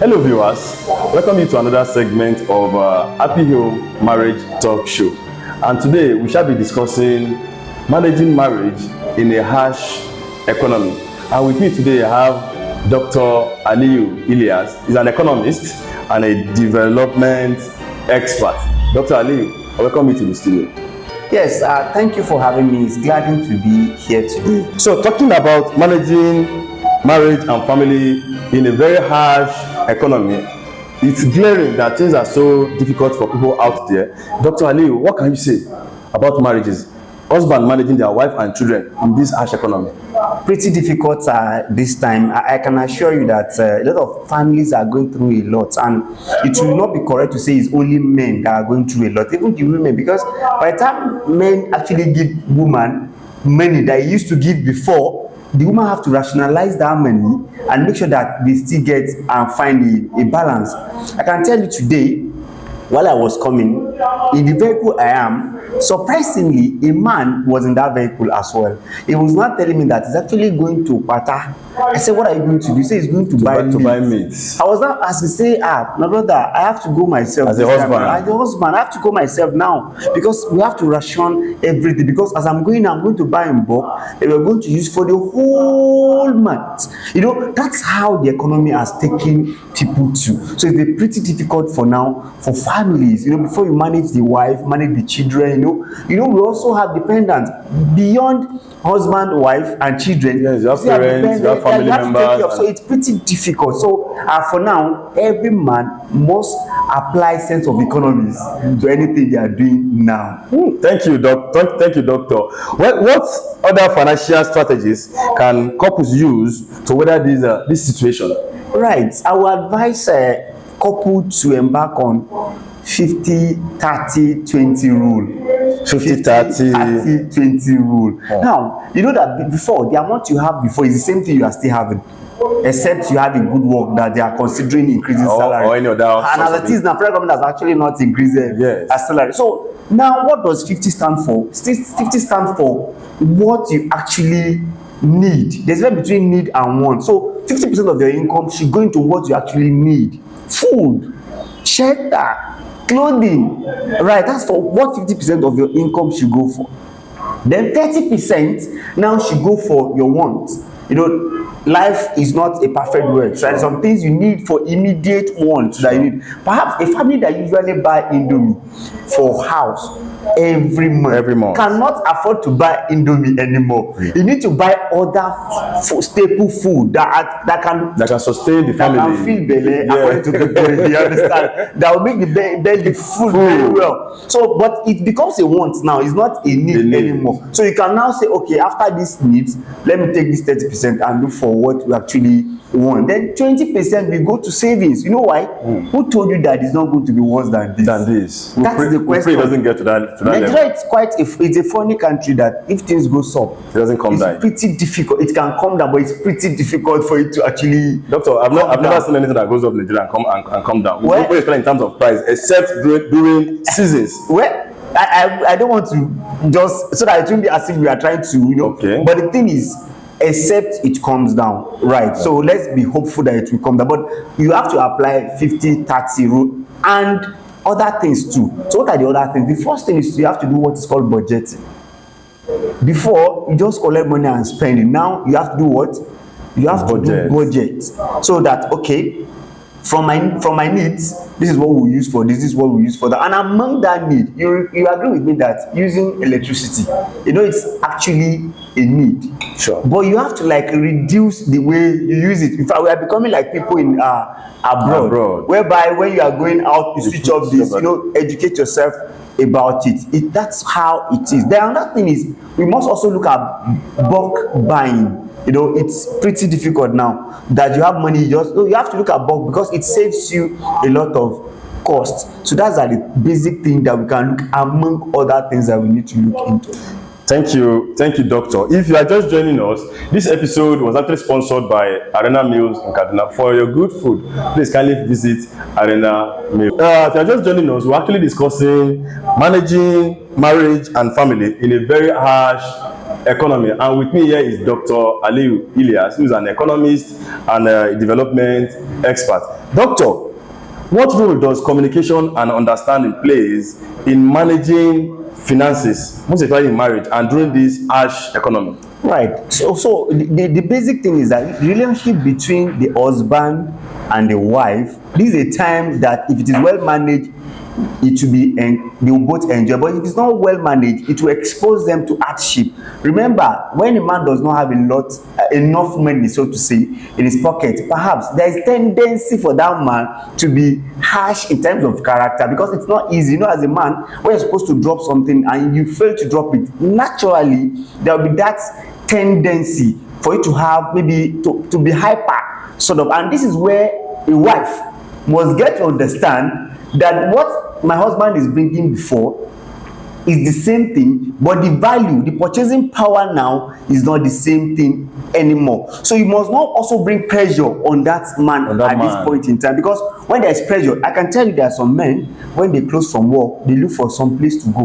Hello viewers, welcome you to another segment of Happy Home Marriage Talk Show. And today we shall be discussing managing marriage in a harsh economy. And with me today I have Dr. Aliyu Ilias. He's an economist and a development expert. Dr. Aliyu, welcome you to the studio. Yes, thank you for having me. It's glad to be here today. So talking about managing marriage and family in a very harsh economy, it's glaring that things are so difficult for people out there. Dr. Aliyu, what can you say about marriages? Husband managing their wife and children in this harsh economy. Pretty difficult this time. I can assure you that a lot of families are going through a lot, and it will not be correct to say it's only men that are going through a lot, even the women, because by the time men actually give woman money that he used to give before, the woman have to rationalize that money and make sure that they still get and find a balance. I can tell you today, while I was coming in the vehicle I am, surprisingly a man was in that vehicle as well. He was not telling me that he's actually going to Pata. I said, what are you going to do? He said he's going to buy meat. I was not asking, say, my brother, I have to go myself. As a husband, I have to go myself now, because we have to ration everything, because as I'm going to buy in bulk, they were going to use for the whole month. You know, that's how the economy has taken people to. So it's pretty difficult for now for families. You know, before you manage the wife, manage the children, you know we also have dependents beyond husband, wife, and children. Yes, you have parents, you have family members. So it's pretty difficult. So for now, every man must apply sense of economies to anything they are doing now. Thank you, doctor. Thank you, doctor. What other financial strategies can couples use to weather this situation? Right. I will advise couple to embark on 50-30-20 rule. 50-30-20 rule. Now, you know that before, the amount you have before is the same thing you are still having, except you have a good work that they are considering increasing salary. Or any other. And as it is now, federal government has actually not increased salary. So now, what does 50 stand for? 50 stands for what you actually need. There's a difference between need and want. So 50% of your income should go into what you actually need: food, shelter, clothing. Right, that's for what 50% of your income should go for. Then 30% now should go for your wants. You know, life is not a perfect world. So there's some things you need for immediate wants that you need. Perhaps a family that usually buy Indomie for house every month cannot afford to buy Indomie anymore. You need to buy other staple food that can sustain the family, that can fill belly, according to the body. You understand? That will make the belly full very well. So, but it becomes a want now. It's not a need anymore. So you can now say, okay, after this needs, let me take this 30% and look for what we actually want. Then 20% will go to savings. You know why? Who told you that it's not going to be worse than this? That's the question. It doesn't get to that Nigeria it's a funny country that if things go up, it doesn't come down. It's pretty difficult. It can come down, but it's pretty difficult for it to actually. Doctor, I've never seen anything that goes up in Nigeria and come down. Well, we in terms of price, except during seasons. Well, I don't want to just so that it won't be as if we are trying to, you know. Okay. But the thing is, except it comes down, right? So let's be hopeful that it will come down. But you have to apply 50-30 rule and other things too. So what are the other things? The first thing is you have to do what is called budgeting. Before, you just collect money and spend it. Now you have to do what? You have to do budget. So that, okay, from my needs, this is what we use for this is what we use for that. And among that need, you agree with me that using electricity, you know, it's actually a need. Sure. But you have to like reduce the way you use it. In fact, we are becoming like people in abroad, whereby when you are going out, you switch off this, you know, educate yourself about it. That's how it is. The other thing is we must also look at bulk buying. You know, it's pretty difficult now that you have money. You have to look at bulk because it saves you a lot of cost. So that's the basic thing that we can look among other things that we need to look into. Thank you, doctor. If you are just joining us, this episode was actually sponsored by Arena Meals in Kaduna. For your good food, please kindly visit Arena Meals. If you are just joining us, we're actually discussing managing marriage and family in a very harsh economy. And with me here is Dr. Aliyu Ilias, who is an economist and a development expert. Doctor, what role does communication and understanding plays in managing finances, most especially in marriage and during this harsh economy? Right. So the basic thing is that the relationship between the husband and the wife, this is a time that if it is well managed, it will be, and they will both enjoy. But if it's not well managed, it will expose them to hardship. Remember, when a man does not have enough money, so to say, in his pocket, perhaps there is tendency for that man to be harsh in terms of character, because it's not easy. You know, as a man, when you're supposed to drop something and you fail to drop it, naturally there will be that tendency for you to have maybe to be hyper sort of. And this is where a wife must get to understand that what my husband is bringing before is the same thing, but the value, the purchasing power now is not the same thing anymore. So you must not also bring pressure on that man this point in time, because when there is pressure, I can tell you there are some men, when they close from work, they look for some place to go.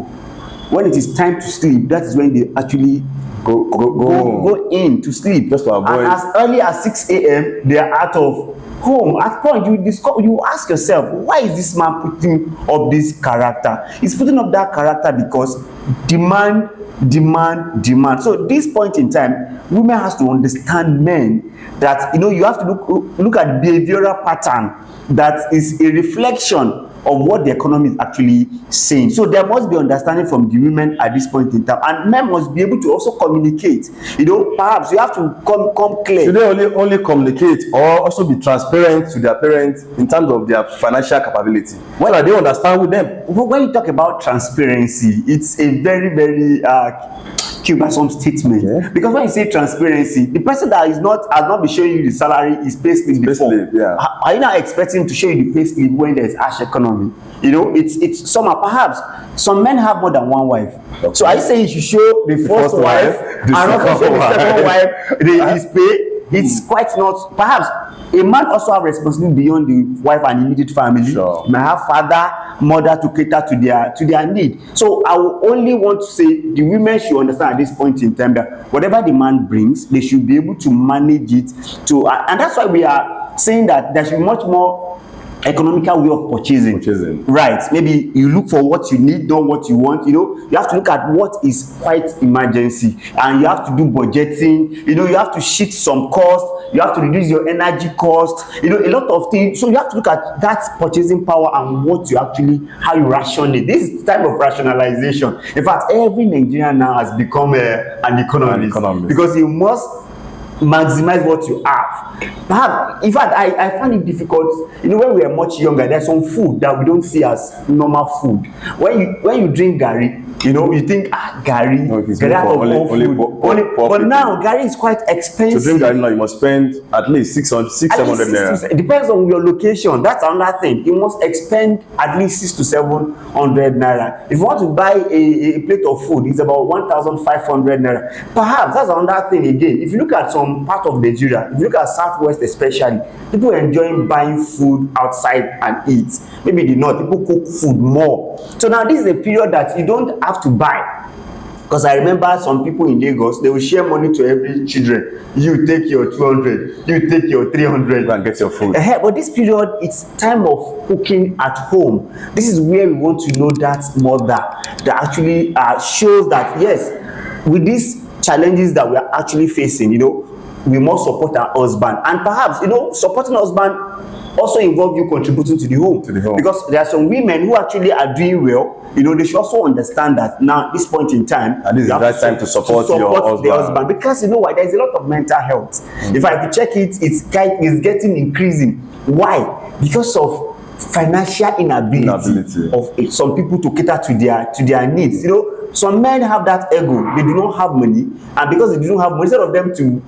When it is time to sleep, that is when they actually go in to sleep. Just to avoid. And as early as 6 a.m., they are out of home. At point you ask yourself, why is this man putting up this character? He's putting up that character because demand. So this point in time, women has to understand men that, you know, you have to look at behavioral pattern that is a reflection of what the economy is actually saying. So there must be understanding from the women at this point in time, and men must be able to also communicate. You know, perhaps you have to come clear. Should they only communicate or also be transparent to their parents in terms of their financial capability? Well, they understand with them. When you talk about transparency, it's a very, very cumbersome statement. Yeah. Because when you say transparency, the person that has not been showing you the salary is payslip before. Yeah. Are you now expecting to show you the payslip when there is harsh economy? You know, it's somehow, perhaps some men have more than one wife. Okay. So are you saying you should show the first wife and not show the second wife his pay? It's quite not. Perhaps a man also have responsibility beyond the wife and immediate family. Sure. May have father, mother to cater to their need. So I will only want to say the women should understand at this point in time that whatever the man brings, they should be able to manage it and that's why we are saying that there should be much more economical way of purchasing. Right. Maybe you look for what you need, not what you want. You know, you have to look at what is quite emergency, and you have to do budgeting. You know, you have to shift some cost. You have to reduce your energy cost. You know, a lot of things. So you have to look at that purchasing power and what you actually, how you ration it. This is the type of rationalization. In fact, every Nigerian now has become an economist, because you must maximize what you have. Perhaps, in fact, I find it difficult. You know, when we are much younger, there's some food that we don't see as normal food. When you drink garri, you know, you think garri, but now garri is quite expensive. To drink garri now, you must spend at least 600-700 naira. It depends on your location. That's another thing. You must expend at least 600 to 700 naira. If you want to buy a plate of food, it's about 1,500 naira. Perhaps that's another thing again. If you look at some part of Nigeria, if you look at Southwest especially, people enjoying buying food outside and eat. Maybe the north, people cook food more. So now this is a period that you don't have to buy. Because I remember some people in Lagos, they will share money to every children. You take your 200, you take your 300. Go and get your food. But this period, it's time of cooking at home. This is where we want to know that mother that actually shows that, yes, with these challenges that we are actually facing, you know, we must support our husband. And perhaps, you know, supporting husband also involve you contributing to the home. Because there are some women who actually are doing well. You know, they should also understand that now, this point in time, and this is the right time to support your husband. Because you know why? There's a lot of mental health. If I have to check it, it's getting increasing. Why? Because of financial inability of some people to cater to their needs. You know, some men have that ego. They do not have money, and because they do not have money, instead of them to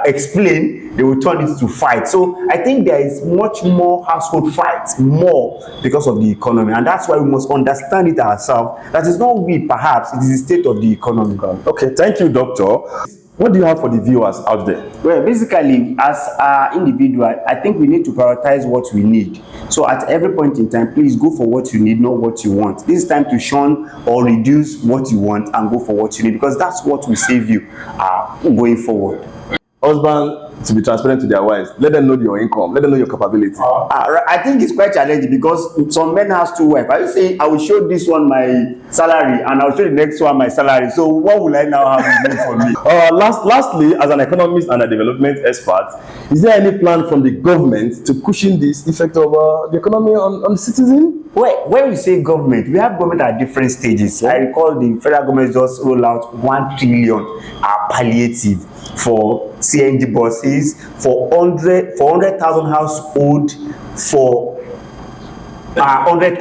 explain, they will turn it to fight. So I think there is much more household fights, more because of the economy, and that's why we must understand it ourselves. That is not we, perhaps it is the state of the economy. Okay, thank you, doctor. what do you have for the viewers out there? Well, basically, as an individual, I think we need to prioritize what we need. So at every point in time, please go for what you need, not what you want. This is time to shun or reduce what you want and go for what you need, because that's what will save you going forward. Husband to be transparent to their wives, let them know your income, let them know your capability. I think it's quite challenging because some men have two wives. I will say I will show this one my salary and I will show the next one my salary. So what will I now have to do for me? Lastly, as an economist and a development expert, is there any plan from the government to cushion this effect of the economy on the citizen? Well, when we say government, we have government at different stages. I recall the federal government just rolled out 1 trillion palliative for CNG buses, for 100,000 household, for 100,000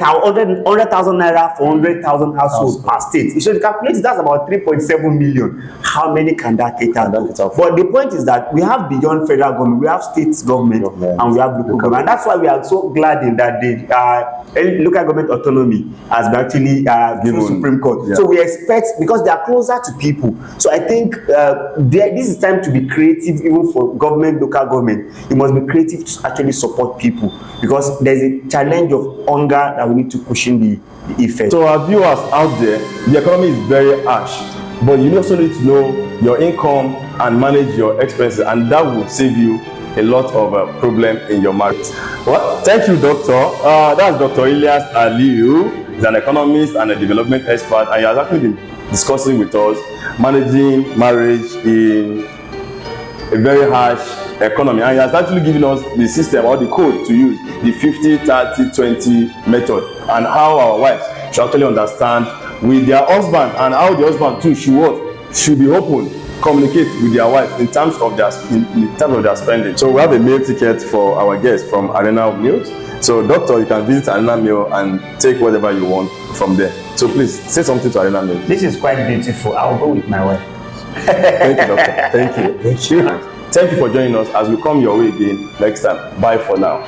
naira for 100,000 households per state. So if you calculate, that's about 3.7 million. How many can that cater to? But the point is that we have beyond federal government, we have state government, and we have local government. And that's why we are so glad in that the local government autonomy has been actually given Supreme Court. Yeah. So we expect, because they are closer to people. So I think this is time to be creative, even for government, local government. You must be creative to actually support people, because there's a challenge of hunger that we need to cushion the effect. So our viewers out there, the economy is very harsh, but you also need to know your income and manage your expenses, and that will save you a lot of problem in your marriage. Well, thank you, doctor. That's Dr. Ilias Aliyu. He's an economist and a development expert, and he has actually been discussing with us managing marriage in a very harsh economy, and he has actually given us the system or the code to use, the 50-30-20 method, and how our wives should actually understand with their husband, and how the husband too should be open, communicate with their wife in terms of their spending. So we have a meal ticket for our guests from Arena Meals. So doctor, you can visit Arena Meal and take whatever you want from there. So please say something to Arena Meal. This is quite beautiful. I'll go with my wife. Thank you, doctor. Thank you. Thank you for joining us as we come your way again next time. Bye for now.